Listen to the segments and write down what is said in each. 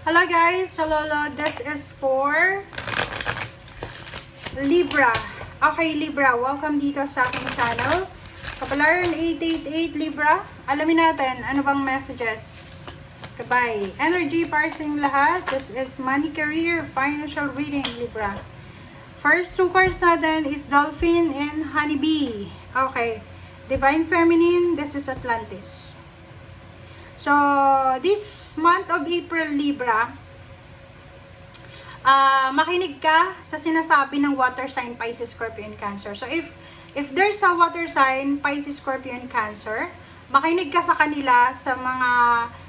Hello guys, hello. This is for Libra. Okay Libra, welcome dito sa aking channel. Kapalaran 888 Libra. Alamin natin ano bang messages. Goodbye. Energy parsing lahat. This is money, career, financial reading Libra. First two cards natin is Dolphin and Honeybee. Okay. Divine Feminine, this is Atlantis. So, this month of April, Libra, makinig ka sa sinasabi ng water sign, Pisces, Scorpion, Cancer. So, if there's a water sign, Pisces, Scorpion, Cancer, makinig ka sa kanila sa mga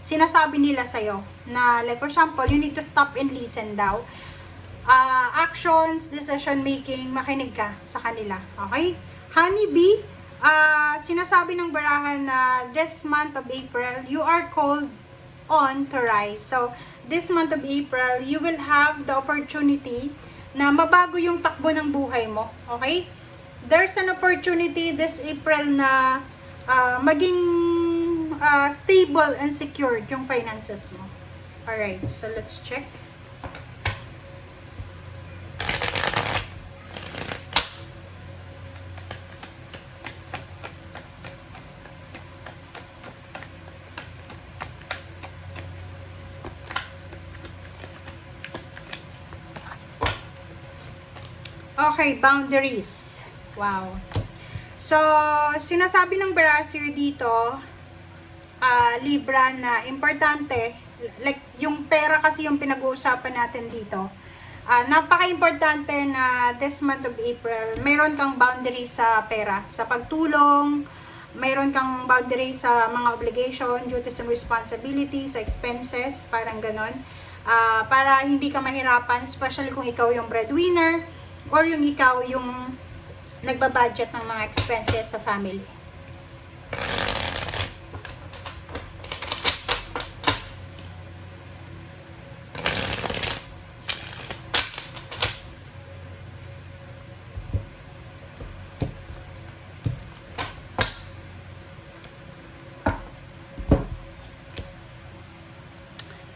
sinasabi nila sa'yo. Na, like for example, you need to stop and listen daw. Actions, decision making, makinig ka sa kanila. Okay? Honeybee, sinasabi ng barahan na this month of April, you are called on to rise. So, this month of April, you will have the opportunity na mabago yung takbo ng buhay mo. Okay? There's an opportunity this April na maging stable and secured yung finances mo. Alright, so let's check. Okay, boundaries. Wow. So, sinasabi ng Barasir dito, Libra, na importante, like yung pera kasi yung pinag-uusapan natin dito. Napaka-importante na this month of April, mayroon kang boundaries sa pera, sa pagtulong, mayroon kang boundaries sa mga obligation, duties and responsibilities, sa expenses, parang ganon. Para hindi ka mahirapan, especially kung ikaw yung breadwinner, or yung ikaw yung nagbabudget ng mga expenses sa family.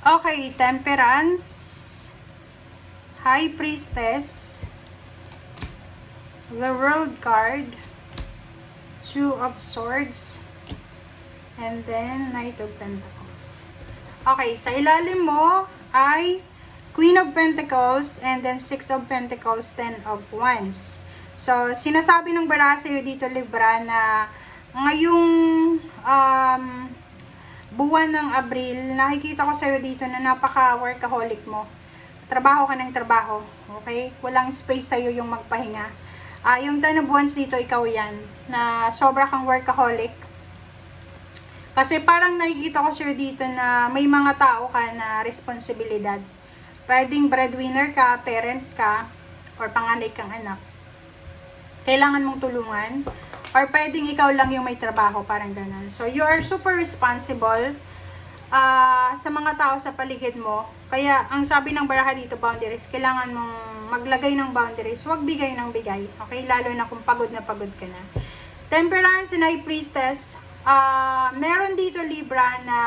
Okay, Temperance, High Priestess, the World card, Two of Swords, and then Knight of Pentacles. Okay, sa ilalim mo ay Queen of Pentacles, and then Six of Pentacles, Ten of Wands. So, sinasabi ng bara sa'yo dito, Libra, na ngayong buwan ng Abril, nakikita ko sa'yo dito na napaka-workaholic mo. Trabaho ka ng trabaho, okay? Walang space sa'yo yung magpahinga. Yung Ten of Wands dito, ikaw yan, na sobra kang workaholic. Kasi parang nakikita ko sir dito na may mga tao ka na responsibilidad. Pwedeng breadwinner ka, parent ka, or panganay kang anak. Kailangan mong tulungan. Or pwedeng ikaw lang yung may trabaho, parang ganun. So, you are super responsible sa mga tao sa paligid mo. Kaya, ang sabi ng baraha dito, boundaries, kailangan mong maglagay ng boundaries, huwag bigay ng bigay. Okay? Lalo na kung pagod na pagod ka na. Temperance and High Priestess, meron dito Libra na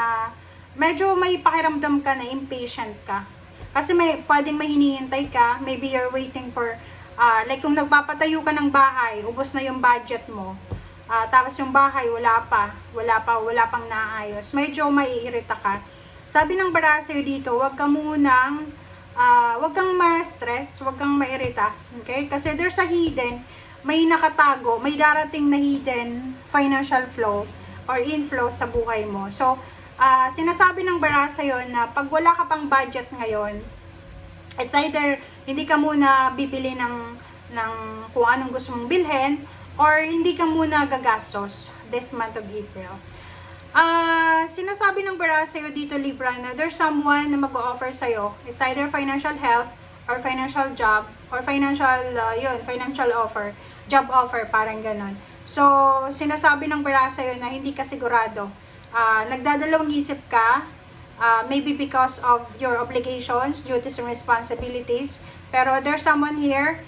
medyo may pakiramdam ka na impatient ka. Kasi pwedeng may hinihintay ka, maybe you're waiting for, like kung nagpapatayo ka ng bahay, ubos na yung budget mo, tapos yung bahay wala pang naayos, medyo maiirita ka. Sabi ng bara sa'yo dito, wag kang ma-stress, wag kang mairita, okay? Kasi there's a hidden, may nakatago, may darating na hidden financial flow or inflow sa buhay mo. So, sinasabi ng bara sa'yo na pag wala ka pang budget ngayon, it's either hindi ka muna bibili ng kung anong gusto mong bilhin, or hindi ka muna gagastos this month of April. Sinasabi ng bara sa'yo dito, Libra, na there's someone na mag-o-offer sa'yo. It's either financial help, or financial job, or financial offer, job offer, parang ganon. So, sinasabi ng bara sa'yo na hindi ka sigurado. Nagdadalawang isip ka, maybe because of your obligations, duties, and responsibilities. Pero there's someone here,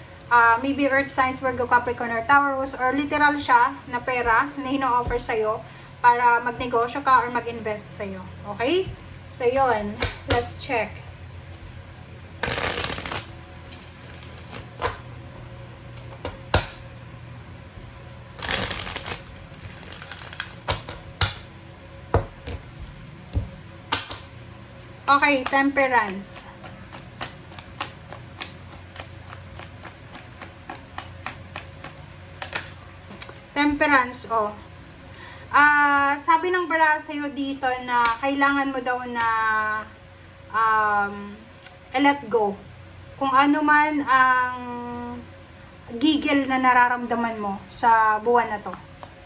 maybe Earth signs, Virgo, Capricorn, or Taurus, or literal siya na pera na hino-offer sa'yo para magnegosyo ka or mag-invest sa'yo. Okay? So, yun. Let's check. Okay, temperance. Temperance, oh. Sabi ng bara sa'yo dito na kailangan mo daw na let go. Kung ano man ang gigil na nararamdaman mo sa buwan na to.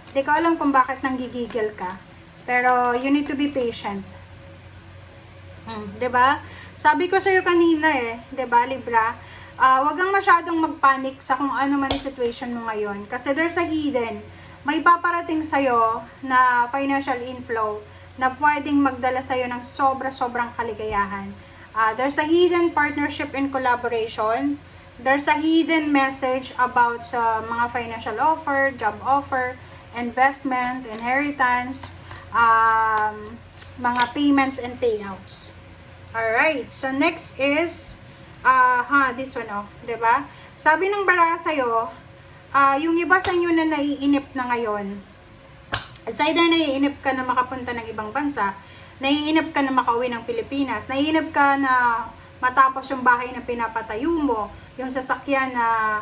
Hindi ko alam kung bakit nanggigigil ka. Pero you need to be patient. 'Di ba? Sabi ko sa'yo kanina 'di ba, Libra? Wag kang masyadong magpanic sa kung ano man ang situation mo ngayon. Kasi there's a hidden. May paparating sa'yo na financial inflow na pwedeng magdala sa'yo ng sobrang kaligayahan. There's a hidden partnership and collaboration. There's a hidden message about sa mga financial offer, job offer, investment, inheritance, mga payments and payouts. Alright, so next is, this one, diba? Sabi ng bara sa'yo, yung iba sa inyo na naiinip na ngayon, it's either naiinip ka na makapunta ng ibang bansa, naiinip ka na makauwi ng Pilipinas, naiinip ka na matapos yung bahay na pinapatayo mo, yung sasakyan na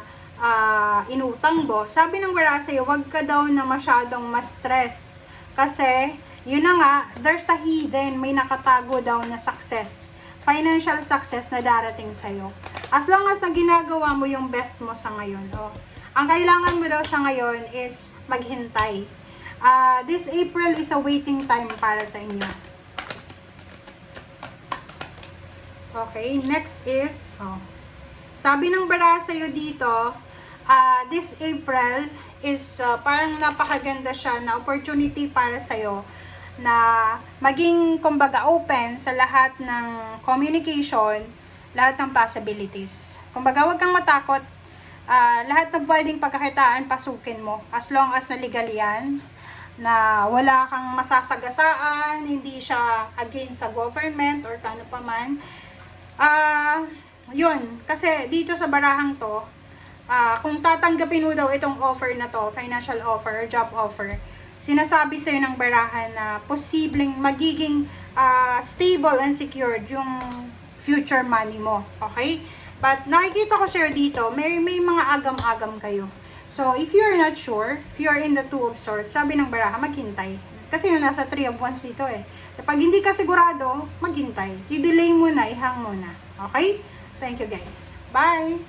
inutang mo. Sabi ng bara sa'yo, wag ka daw na masyadong ma-stress. Kasi, yun na nga, there's a hidden, may nakatago daw na success. Financial success na darating sa'yo. As long as na ginagawa mo yung best mo sa ngayon. Ang kailangan mo daw sa ngayon is maghintay. This April is a waiting time para sa inyo. Okay, next is, sabi ng bara sa'yo dito, this April is parang napakaganda siya na opportunity para sa'yo na maging kumbaga open sa lahat ng communication, lahat ng possibilities. Kumbaga huwag kang matakot, lahat ng pwedeng pagkakitaan pasukin mo as long as na legal yan, na wala kang masasagasaan, hindi siya against sa government or kano pa man. Yun, kasi dito sa barahang to, kung tatanggapin mo daw itong offer na to, financial offer, job offer, sinasabi sa'yo ng barahan na posibleng magiging stable and secured yung future money mo, okay? But nakikita ko sa'yo dito, may mga agam-agam kayo. So, if you're not sure, if you're in the 2 of swords, sabi ng baraha, maghintay. Kasi yun, nasa 3 of wands dito Kapag hindi ka sigurado, maghintay. I-delay mo na, ihang mo na. Okay? Thank you guys. Bye!